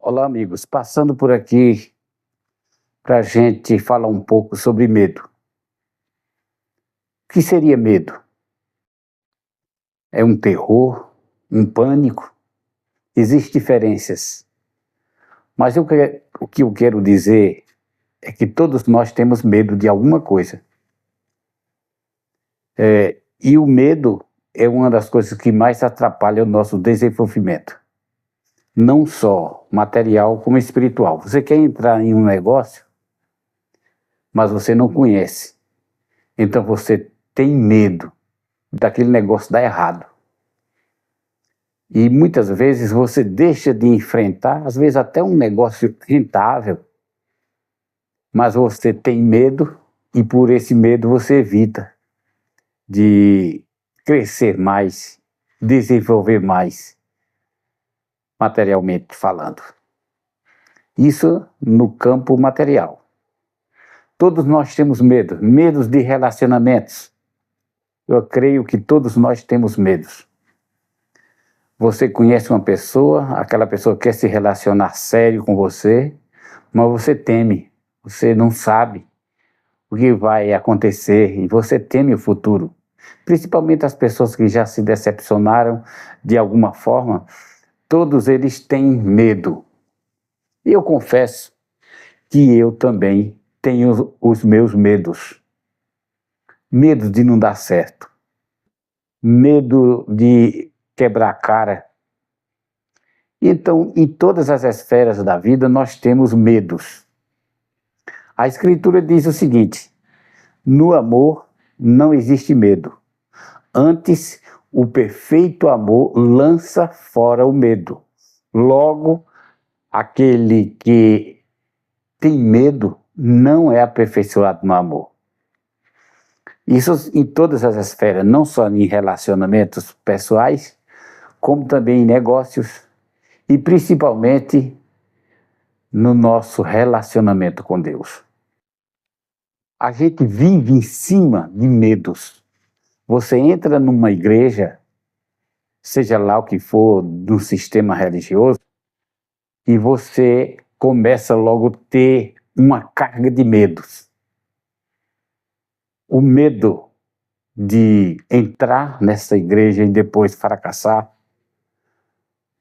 Olá, amigos. Passando por aqui para a gente falar um pouco sobre medo. O que seria medo? É um terror? Um pânico? Existem diferenças. Mas o que eu quero dizer é que todos nós temos medo de alguma coisa. E o medo é uma das coisas que mais atrapalha o nosso desenvolvimento. Não só material, como espiritual. Você quer entrar em um negócio, mas você não conhece. Então você tem medo daquele negócio dar errado. E muitas vezes você deixa de enfrentar, às vezes até um negócio rentável, mas você tem medo e por esse medo você evita de crescer mais, desenvolver mais, materialmente falando. Isso no campo material. Todos nós temos medos de relacionamentos. Eu creio que todos nós temos medos. Você conhece uma pessoa, aquela pessoa quer se relacionar sério com você, mas você teme, você não sabe o que vai acontecer e você teme o futuro. Principalmente as pessoas que já se decepcionaram de alguma forma, todos eles têm medo. E eu confesso que eu também tenho os meus medos. Medo de não dar certo, medo de quebrar a cara. Então, em todas as esferas da vida, nós temos medos. A Escritura diz o seguinte: no amor não existe medo. Antes, o perfeito amor lança fora o medo. Logo, aquele que tem medo não é aperfeiçoado no amor. Isso em todas as esferas, não só em relacionamentos pessoais, como também em negócios e principalmente no nosso relacionamento com Deus. A gente vive em cima de medos. Você entra numa igreja, seja lá o que for, do sistema religioso, e você começa logo a ter uma carga de medos. O medo de entrar nessa igreja e depois fracassar,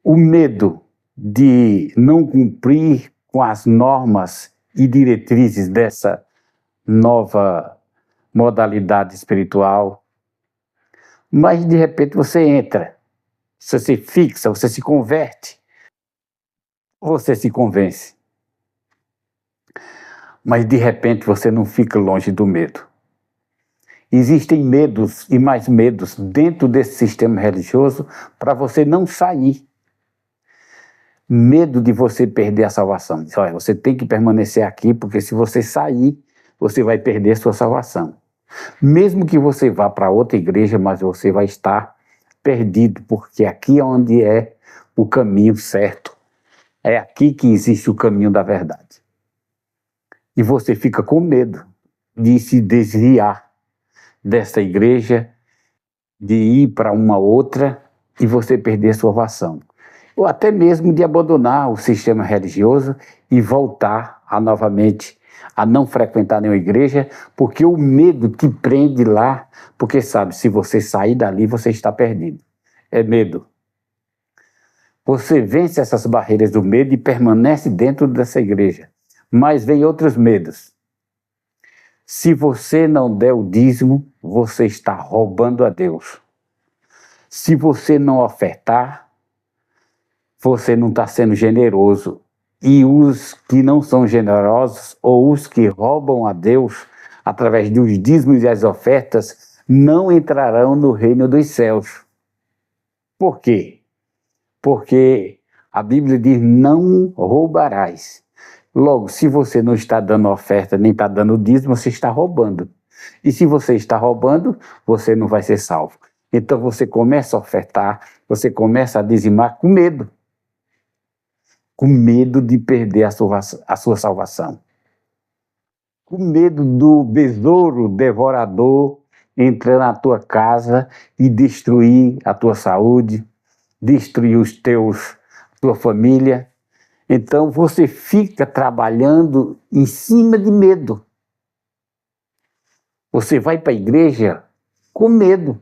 o medo de não cumprir com as normas e diretrizes dessa nova modalidade espiritual, mas de repente você entra, você se fixa, você se converte, você se convence. Mas de repente você não fica longe do medo. Existem medos e mais medos dentro desse sistema religioso para você não sair. Medo de você perder a salvação. Diz, olha, você tem que permanecer aqui, porque se você sair, você vai perder a sua salvação. Mesmo que você vá para outra igreja, mas você vai estar perdido, porque aqui é onde é o caminho certo. É aqui que existe o caminho da verdade. E você fica com medo de se desviar desta igreja, de ir para uma outra e você perder a sua salvação. Ou até mesmo de abandonar o sistema religioso e voltar novamente a não frequentar nenhuma igreja, porque o medo te prende lá, porque sabe, se você sair dali, você está perdido. É medo. Você vence essas barreiras do medo e permanece dentro dessa igreja. Mas vem outros medos. Se você não der o dízimo, você está roubando a Deus. Se você não ofertar, você não está sendo generoso. E os que não são generosos, ou os que roubam a Deus, através dos dízimos e as ofertas, não entrarão no reino dos céus. Por quê? Porque a Bíblia diz, não roubarás. Logo, se você não está dando oferta, nem está dando dízimo, você está roubando. E se você está roubando, você não vai ser salvo. Então você começa a ofertar, você começa a dizimar com medo. Com medo de perder a sua salvação. Com medo do besouro devorador entrar na tua casa e destruir a tua saúde, destruir tua família. Então você fica trabalhando em cima de medo. Você vai para a igreja com medo.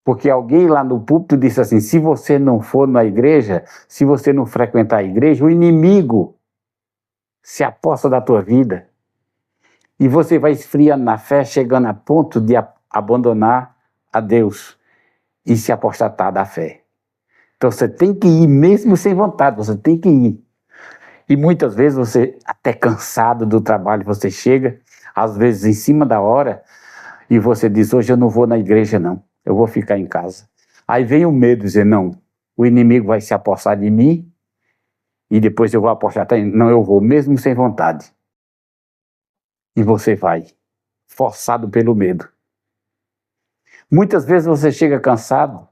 Porque alguém lá no púlpito disse assim, se você não for na igreja, se você não frequentar a igreja, o inimigo se aposta da tua vida. E você vai esfriando na fé, chegando a ponto de abandonar a Deus e se apostatar da fé. Então você tem que ir mesmo sem vontade, você tem que ir. E muitas vezes você, até cansado do trabalho, você chega, às vezes em cima da hora, e você diz, hoje eu não vou na igreja não, eu vou ficar em casa. Aí vem o medo de dizer, não, o inimigo vai se apossar de mim, e depois eu vou apostar, não, eu vou, mesmo sem vontade. E você vai, forçado pelo medo. Muitas vezes você chega cansado,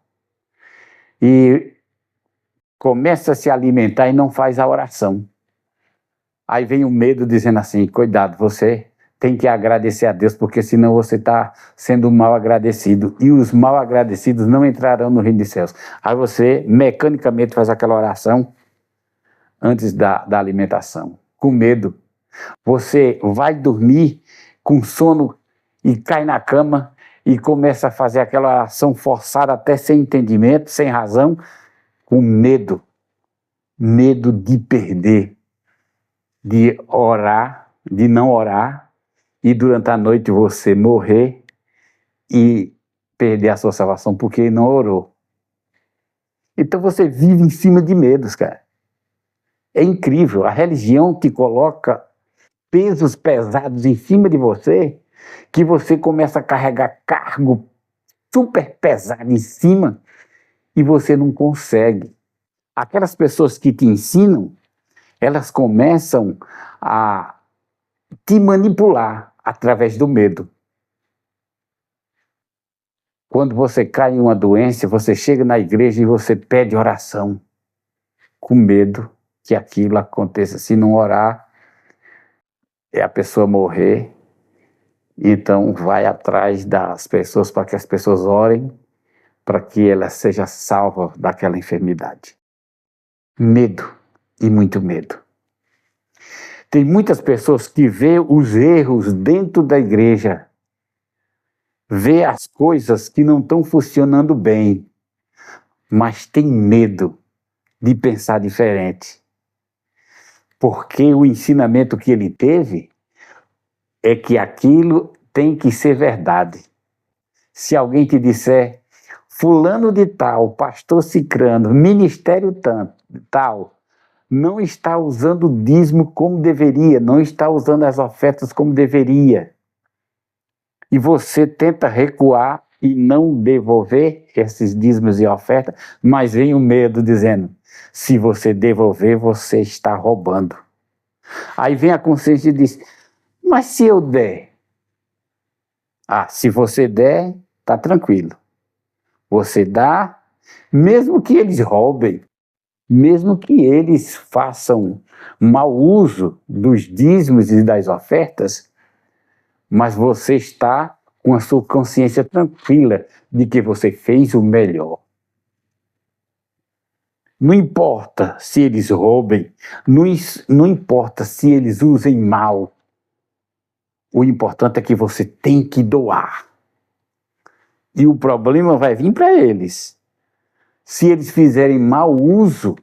e começa a se alimentar e não faz a oração. Aí vem o medo dizendo assim, cuidado, você tem que agradecer a Deus, porque senão você está sendo mal agradecido. E os mal agradecidos não entrarão no reino dos céus. Aí você mecanicamente faz aquela oração antes da alimentação, com medo. Você vai dormir com sono e cai na cama e começa a fazer aquela oração forçada até sem entendimento, sem razão, com medo. Medo de perder, de orar, de não orar, e durante a noite você morrer e perder a sua salvação porque não orou. Então você vive em cima de medos, cara. É incrível, a religião te coloca pesos pesados em cima de você, que você começa a carregar cargo super pesado em cima e você não consegue. Aquelas pessoas que te ensinam, elas começam a te manipular através do medo. Quando você cai em uma doença, você chega na igreja e você pede oração, com medo que aquilo aconteça. Se não orar, é a pessoa morrer. Então vai atrás das pessoas para que as pessoas orem, para que ela seja salva daquela enfermidade. Medo, e muito medo. Tem muitas pessoas que vê os erros dentro da igreja, vê as coisas que não estão funcionando bem, mas tem medo de pensar diferente. Porque o ensinamento que ele teve é que aquilo tem que ser verdade. Se alguém te disser, fulano de tal, pastor cicrano, ministério tal, não está usando o dízimo como deveria, não está usando as ofertas como deveria, e você tenta recuar e não devolver esses dízimos e ofertas, mas vem o medo dizendo, se você devolver, você está roubando. Aí vem a consciência e diz, mas se eu der? Ah, se você der, tá tranquilo. Você dá, mesmo que eles roubem, mesmo que eles façam mau uso dos dízimos e das ofertas, mas você está com a sua consciência tranquila de que você fez o melhor. Não importa se eles roubem, não importa se eles usem mal, o importante é que você tem que doar. E o problema vai vir para eles. Se eles fizerem mau uso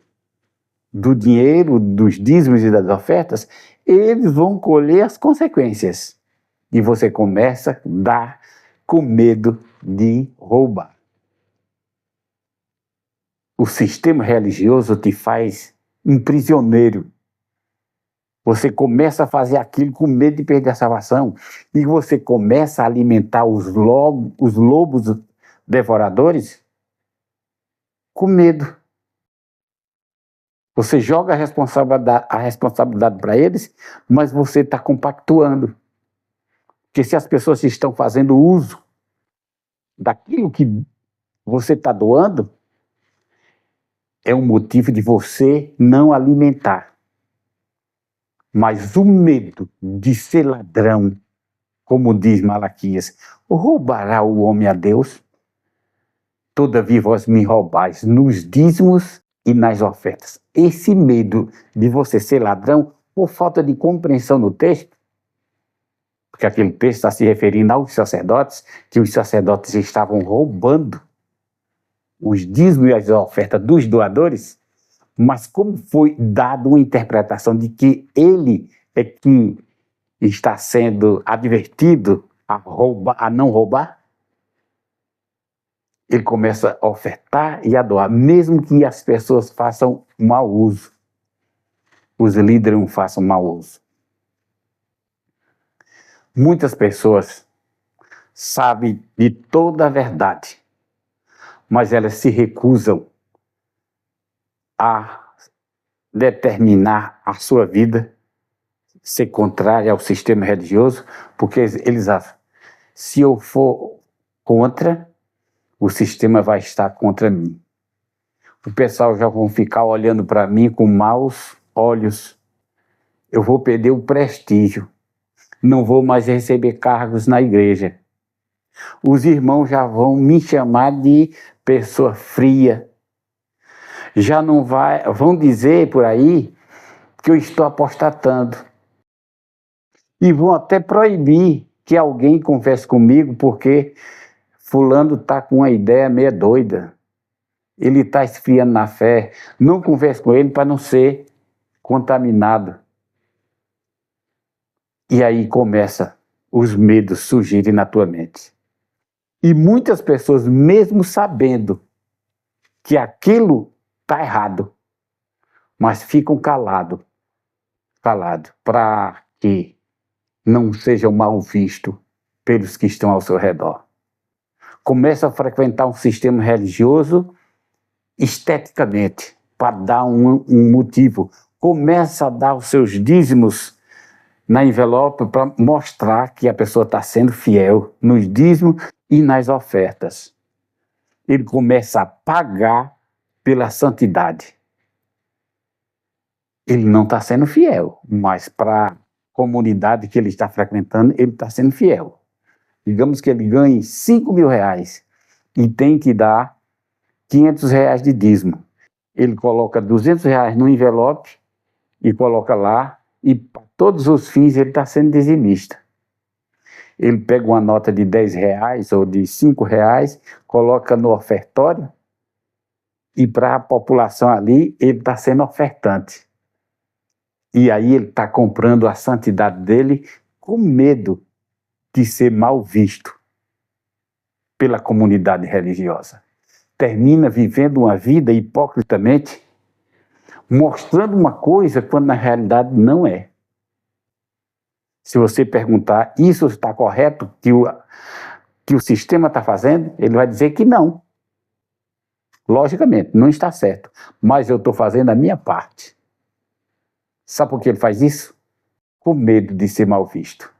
do dinheiro, dos dízimos e das ofertas, eles vão colher as consequências. E você começa a dar com medo de roubar. O sistema religioso te faz um prisioneiro. Você começa a fazer aquilo com medo de perder a salvação. E você começa a alimentar os lobos devoradores com medo. Você joga a responsabilidade para eles, mas você está compactuando. Porque se as pessoas estão fazendo uso daquilo que você está doando, é um motivo de você não alimentar. Mas o medo de ser ladrão, como diz Malaquias, roubará o homem a Deus? Todavia vós me roubais nos dízimos e nas ofertas. Esse medo de você ser ladrão, por falta de compreensão no texto, porque aquele texto está se referindo aos sacerdotes, que os sacerdotes estavam roubando os dízimos e as ofertas dos doadores, mas como foi dada uma interpretação de que ele é que está sendo advertido a não roubar, ele começa a ofertar e a doar, mesmo que as pessoas façam mau uso. Os líderes não façam mau uso. Muitas pessoas sabem de toda a verdade, mas elas se recusam a determinar a sua vida, ser contrária ao sistema religioso, porque eles acham, se eu for contra, o sistema vai estar contra mim. O pessoal já vão ficar olhando para mim com maus olhos. Eu vou perder o prestígio. Não vou mais receber cargos na igreja. Os irmãos já vão me chamar de pessoa fria. Já não vão dizer por aí que eu estou apostatando. E vão até proibir que alguém converse comigo, porque fulano está com uma ideia meio doida. Ele está esfriando na fé. Não converse com ele para não ser contaminado. E aí começa os medos surgirem na tua mente. E muitas pessoas, mesmo sabendo que aquilo está errado, mas ficam calados, para que não sejam mal vistos pelos que estão ao seu redor. Começa a frequentar um sistema religioso esteticamente, para dar um motivo. Começa a dar os seus dízimos na envelope para mostrar que a pessoa está sendo fiel nos dízimos e nas ofertas. Ele começa a pagar pela santidade. Ele não está sendo fiel, mas para a comunidade que ele está frequentando, ele está sendo fiel. Digamos que ele ganhe R$5.000 e tem que dar R$500 de dízimo. Ele coloca R$200 no envelope e coloca lá, e para todos os fins ele está sendo dizimista. Ele pega uma nota de R$10 ou de R$5, coloca no ofertório, e para a população ali ele está sendo ofertante. E aí ele está comprando a santidade dele com medo de ser mal visto pela comunidade religiosa. Termina vivendo uma vida hipocritamente, mostrando uma coisa quando na realidade não é. Se você perguntar, isso está correto que o sistema está fazendo, ele vai dizer que não. Logicamente, não está certo, mas eu estou fazendo a minha parte. Sabe por que ele faz isso? Com medo de ser mal visto.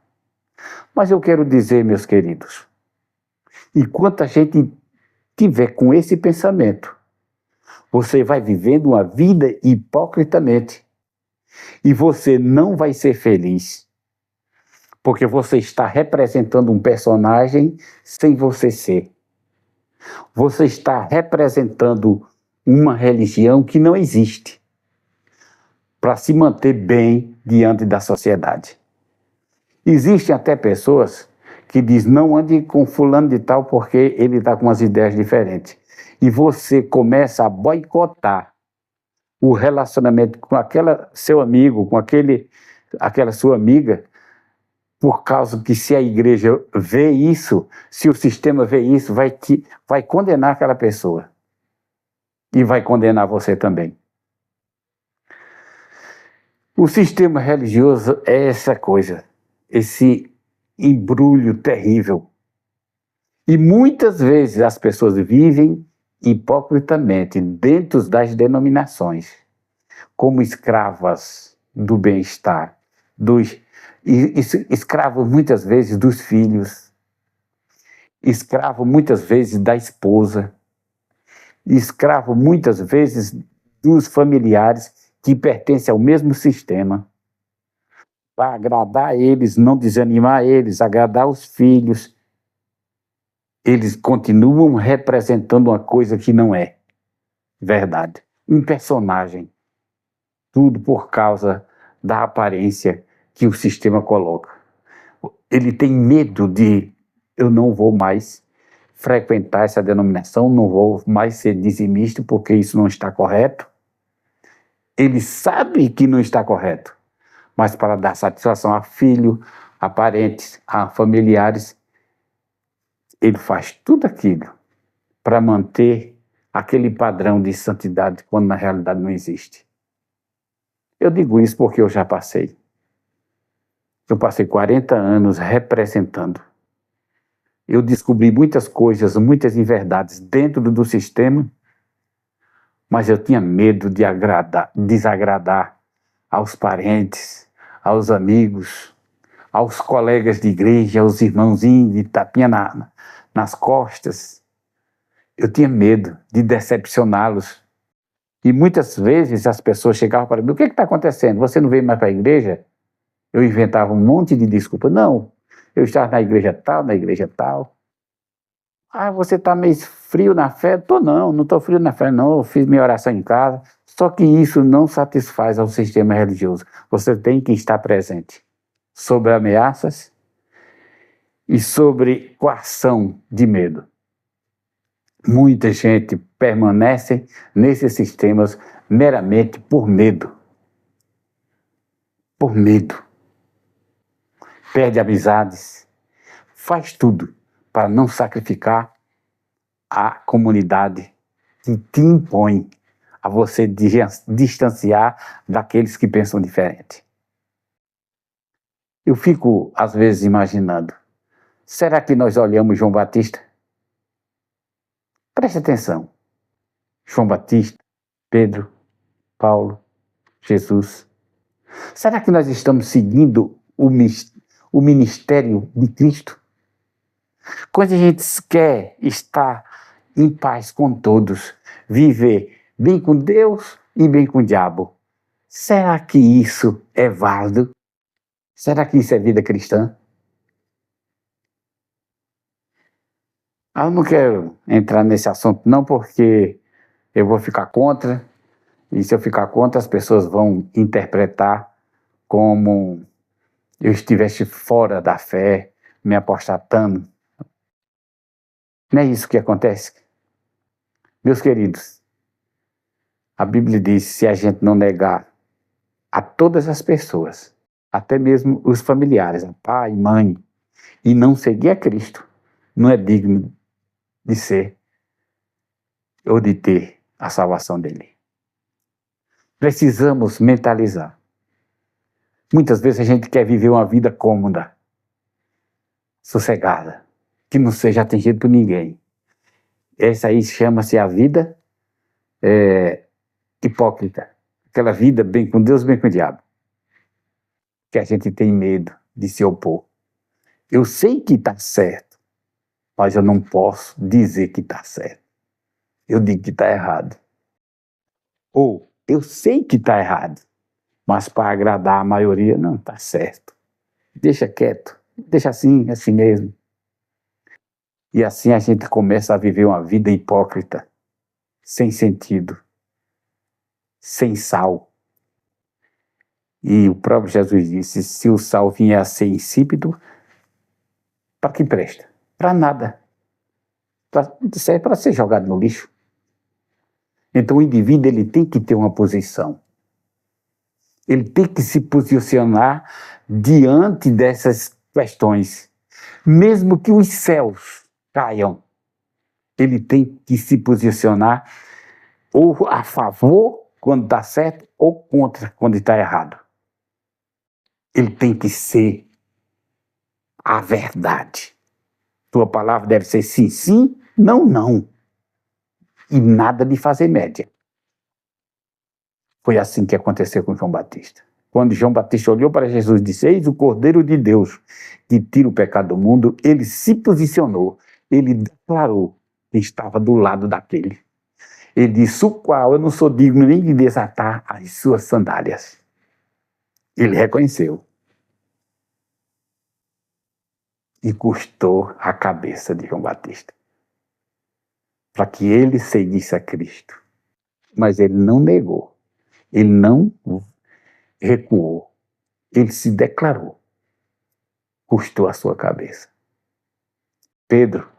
Mas eu quero dizer, meus queridos, enquanto a gente tiver com esse pensamento, você vai vivendo uma vida hipocritamente e você não vai ser feliz, porque você está representando um personagem sem você ser. Você está representando uma religião que não existe, para se manter bem diante da sociedade. Existem até pessoas que dizem, não ande com fulano de tal porque ele está com umas ideias diferentes. E você começa a boicotar o relacionamento com aquele seu amigo, com aquela sua amiga, por causa que se a igreja vê isso, se o sistema vê isso, vai condenar aquela pessoa. E vai condenar você também. O sistema religioso é essa coisa, esse embrulho terrível. E muitas vezes as pessoas vivem hipocritamente dentro das denominações, como escravas do bem-estar, escravos muitas vezes dos filhos, escravo muitas vezes da esposa, escravo muitas vezes dos familiares que pertencem ao mesmo sistema, para agradar eles, não desanimar eles, agradar os filhos. Eles continuam representando uma coisa que não é verdade. um personagem. Tudo por causa da aparência que o sistema coloca. Ele tem medo de, eu não vou mais frequentar essa denominação, não vou mais ser dizimista porque isso não está correto. Ele sabe que não está correto, mas para dar satisfação a filho, a parentes, a familiares, ele faz tudo aquilo para manter aquele padrão de santidade quando na realidade não existe. Eu digo isso porque eu já passei. Eu passei 40 anos representando. Eu descobri muitas coisas, muitas inverdades dentro do sistema, mas eu tinha medo de desagradar aos parentes, aos amigos, aos colegas de igreja, aos irmãozinhos de tapinha nas costas. Eu tinha medo de decepcioná-los. E muitas vezes as pessoas chegavam para mim, o que está acontecendo? Você não veio mais para a igreja? Eu inventava um monte de desculpa. Não, eu estava na igreja tal, na igreja tal. Ah, você está meio frio na fé? Não estou frio na fé não, eu fiz minha oração em casa. Só que isso não satisfaz ao sistema religioso. Você tem que estar presente sobre ameaças e sobre coação de medo. Muita gente permanece nesses sistemas meramente por medo. Por medo. Perde amizades, faz tudo para não sacrificar a comunidade que te impõe a você distanciar daqueles que pensam diferente. Eu fico, às vezes, imaginando, será que nós olhamos João Batista? Preste atenção. João Batista, Pedro, Paulo, Jesus. Será que nós estamos seguindo o ministério de Cristo? Quando a gente quer estar em paz com todos, viver bem com Deus e bem com o diabo, será que isso é válido? Será que isso é vida cristã? Eu não quero entrar nesse assunto não, porque eu vou ficar contra, e se eu ficar contra as pessoas vão interpretar como eu estivesse fora da fé, me apostatando. Não é isso que acontece? Meus queridos, a Bíblia diz, se a gente não negar a todas as pessoas, até mesmo os familiares, pai, mãe, e não seguir a Cristo, não é digno de ser ou de ter a salvação dele. Precisamos mentalizar. Muitas vezes a gente quer viver uma vida cômoda, sossegada, que não seja atingido por ninguém. Essa aí chama-se a vida hipócrita. Aquela vida bem com Deus, bem com o diabo. Que a gente tem medo de se opor. Eu sei que está certo, mas eu não posso dizer que está certo. Eu digo que está errado. Ou, eu sei que está errado, mas para agradar a maioria, não, está certo. Deixa quieto, deixa assim mesmo. E assim a gente começa a viver uma vida hipócrita, sem sentido, sem sal. E o próprio Jesus disse, se o sal vier a ser insípido, para que presta? Para nada. Serve para ser jogado no lixo. Então o indivíduo ele tem que ter uma posição. Ele tem que se posicionar diante dessas questões. Mesmo que os céus caiam, ele tem que se posicionar ou a favor quando está certo ou contra quando está errado. Ele tem que ser a verdade. Tua palavra deve ser sim, sim, não, não. E nada de fazer média. Foi assim que aconteceu com João Batista. Quando João Batista olhou para Jesus e disse, eis o Cordeiro de Deus que tira o pecado do mundo, ele se posicionou, ele declarou que estava do lado daquele. Ele disse, o qual eu não sou digno nem de desatar as suas sandálias. Ele reconheceu. E custou a cabeça de João Batista, para que ele seguisse a Cristo. Mas ele não negou, ele não recuou, ele se declarou, custou a sua cabeça. Pedro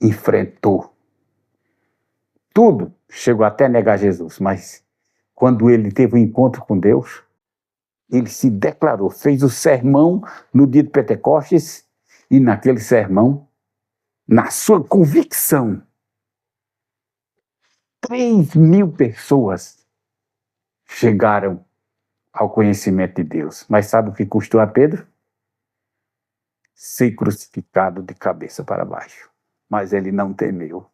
enfrentou tudo, chegou até a negar Jesus, mas quando ele teve um encontro com Deus, ele se declarou, fez o sermão no dia de Pentecostes, e naquele sermão, na sua convicção, 3.000 pessoas chegaram ao conhecimento de Deus. Mas sabe o que custou a Pedro? Ser crucificado de cabeça para baixo. Mas ele não temeu.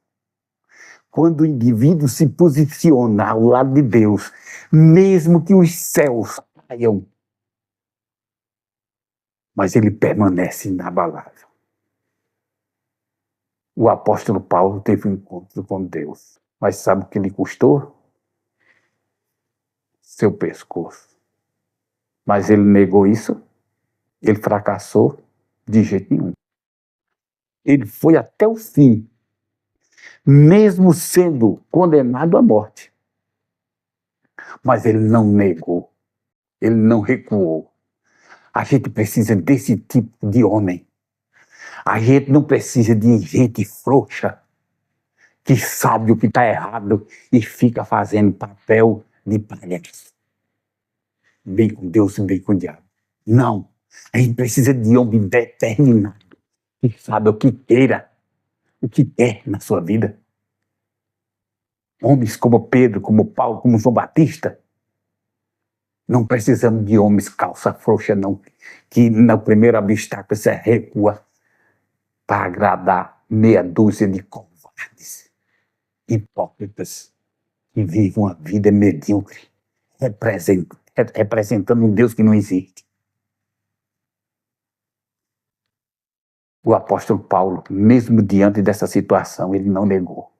Quando o indivíduo se posiciona ao lado de Deus, mesmo que os céus caiam, mas ele permanece inabalável. O apóstolo Paulo teve um encontro com Deus, mas sabe o que lhe custou? Seu pescoço. Mas ele negou isso, ele fracassou de jeito nenhum. Ele foi até o fim, mesmo sendo condenado à morte. Mas ele não negou, ele não recuou. A gente precisa desse tipo de homem. A gente não precisa de gente frouxa, que sabe o que está errado e fica fazendo papel de palhaço. Bem com Deus e bem com o diabo. Não. A gente precisa de homem determinado, que sabe o que queira, o que quer na sua vida. Homens como Pedro, como Paulo, como João Batista. Não precisamos de homens calça frouxa, não. Que no primeiro obstáculo você recua para agradar meia dúzia de covardes, hipócritas, que vivem uma vida medíocre, representando um Deus que não existe. O apóstolo Paulo, mesmo diante dessa situação, ele não negou.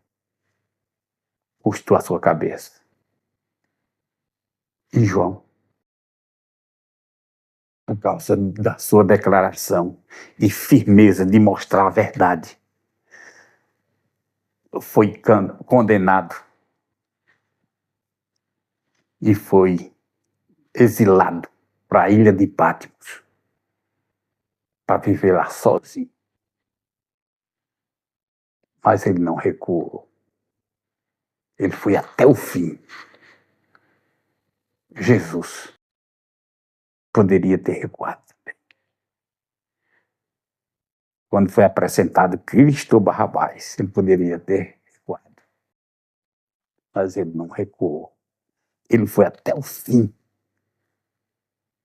Custou a sua cabeça. E João, por causa da sua declaração e firmeza de mostrar a verdade, foi condenado e foi exilado para a ilha de Patmos para viver lá sozinho. Mas ele não recuou. Ele foi até o fim. Jesus poderia ter recuado também. Quando foi apresentado Cristo ou Barrabás, ele poderia ter recuado. Mas ele não recuou. Ele foi até o fim.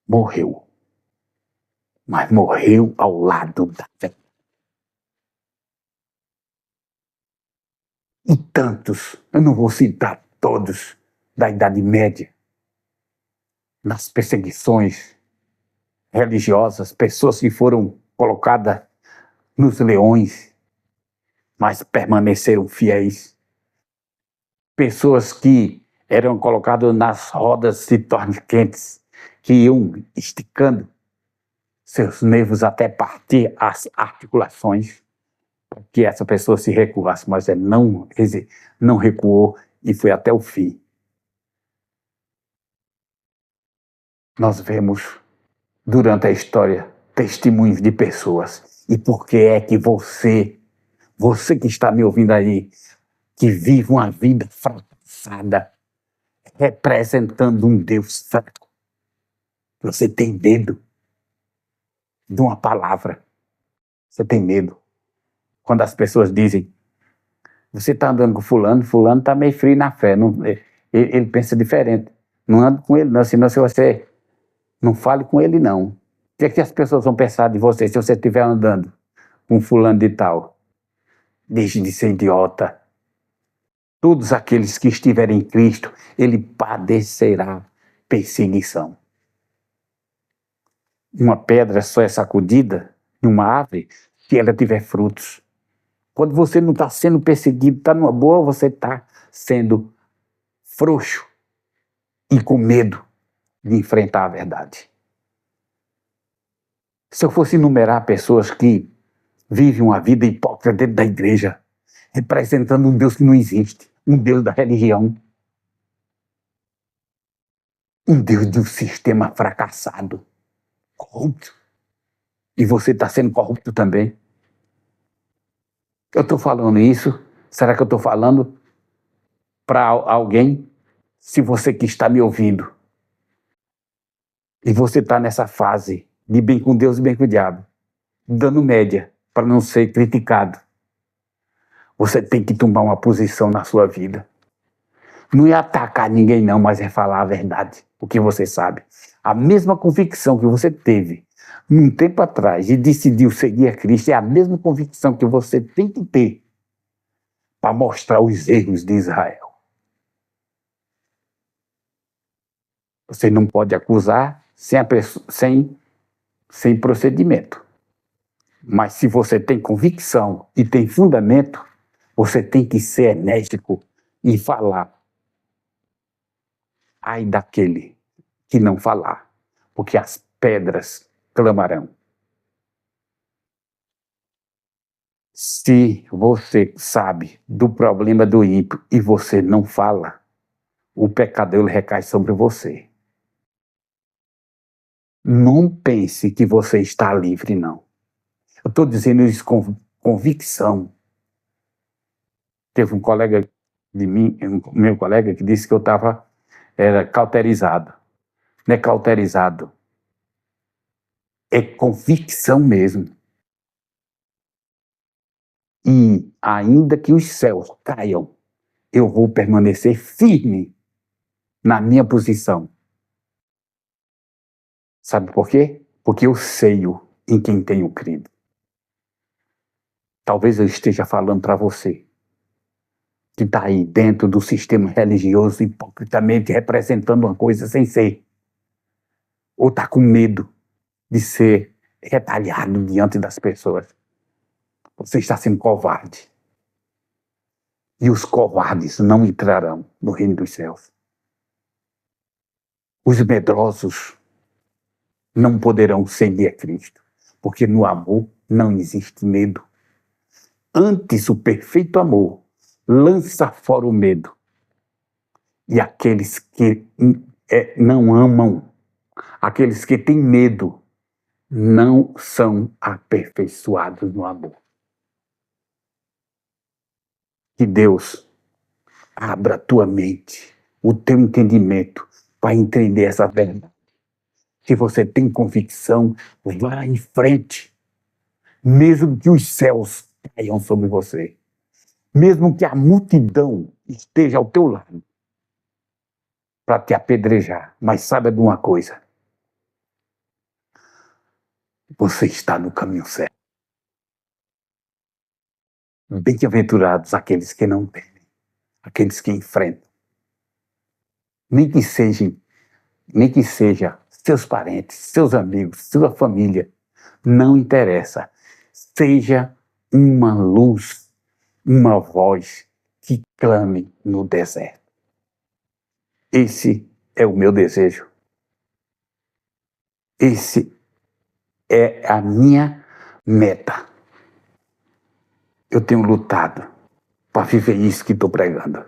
Morreu. Mas morreu ao lado da fé. E tantos, eu não vou citar todos, da Idade Média, nas perseguições religiosas, pessoas que foram colocadas nos leões, mas permaneceram fiéis. Pessoas que eram colocadas nas rodas de torniquetes, que iam esticando seus nervos até partir as articulações, para que essa pessoa se recuasse, mas ele não recuou e foi até o fim. Nós vemos, durante a história, testemunhos de pessoas. E por que é que você que está me ouvindo aí, que vive uma vida fracassada, representando um Deus fraco, você tem medo de uma palavra? Você tem medo quando as pessoas dizem: você está andando com fulano está meio frio na fé, não, ele pensa diferente, não anda com ele não, senão se você não fale com ele não. O que é que as pessoas vão pensar de você se você estiver andando com fulano de tal? Deixe de ser idiota. Todos aqueles que estiverem em Cristo, ele padecerá perseguição. Uma pedra só é sacudida em uma árvore se ela tiver frutos. Quando você não está sendo perseguido, está numa boa, você está sendo frouxo e com medo de enfrentar a verdade. Se eu fosse enumerar pessoas que vivem uma vida hipócrita dentro da igreja, representando um Deus que não existe, um Deus da religião, um Deus de um sistema fracassado, corrupto. E você está sendo corrupto também. Eu estou falando isso, será que eu estou falando para alguém? Se você que está me ouvindo, e você está nessa fase de bem com Deus e bem com o diabo, dando média para não ser criticado, você tem que tomar uma posição na sua vida. Não é atacar ninguém não, mas é falar a verdade, o que você sabe. A mesma convicção que você teve um tempo atrás e decidiu seguir a Cristo é a mesma convicção que você tem que ter para mostrar os erros de Israel. Você não pode acusar sem procedimento. Mas se você tem convicção e tem fundamento, você tem que ser enérgico e falar. Ai daquele que não falar, porque as pedras clamarão. Se você sabe do problema do ímpio e você não fala, o pecado ele recai sobre você. Não pense que você está livre, não. Eu estou dizendo isso com convicção. Teve um colega de mim, meu colega, que disse que eu era cauterizado. Não é cauterizado, é convicção mesmo. E ainda que os céus caiam, eu vou permanecer firme na minha posição. Sabe por quê? Porque eu sei em quem tenho crido. Talvez eu esteja falando para você, que está aí dentro do sistema religioso, hipocritamente representando uma coisa sem ser. Ou está com medo de ser retalhado diante das pessoas. Você está sendo covarde. E os covardes não entrarão no reino dos céus. Os medrosos não poderão seguir a Cristo, porque no amor não existe medo. Antes, o perfeito amor lança fora o medo. E aqueles que não amam, aqueles que têm medo, não são aperfeiçoados no amor. Que Deus abra a tua mente, o teu entendimento, para entender essa verdade. Se você tem convicção, vá em frente. Mesmo que os céus caiam sobre você. Mesmo que a multidão esteja ao teu lado para te apedrejar. Mas saiba de uma coisa. Você está no caminho certo. Bem-aventurados aqueles que não temem, aqueles que enfrentam. Nem que seja seus parentes, seus amigos, sua família, não interessa. Seja uma luz, uma voz que clame no deserto. Esse é o meu desejo. Esse é a minha meta. Eu tenho lutado para viver isso que estou pregando.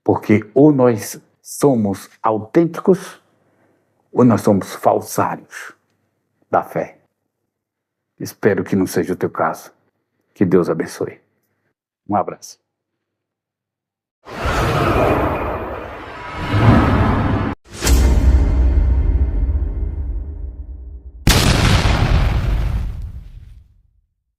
Porque ou nós somos autênticos ou nós somos falsários da fé. Espero que não seja o teu caso. Que Deus abençoe. Um abraço.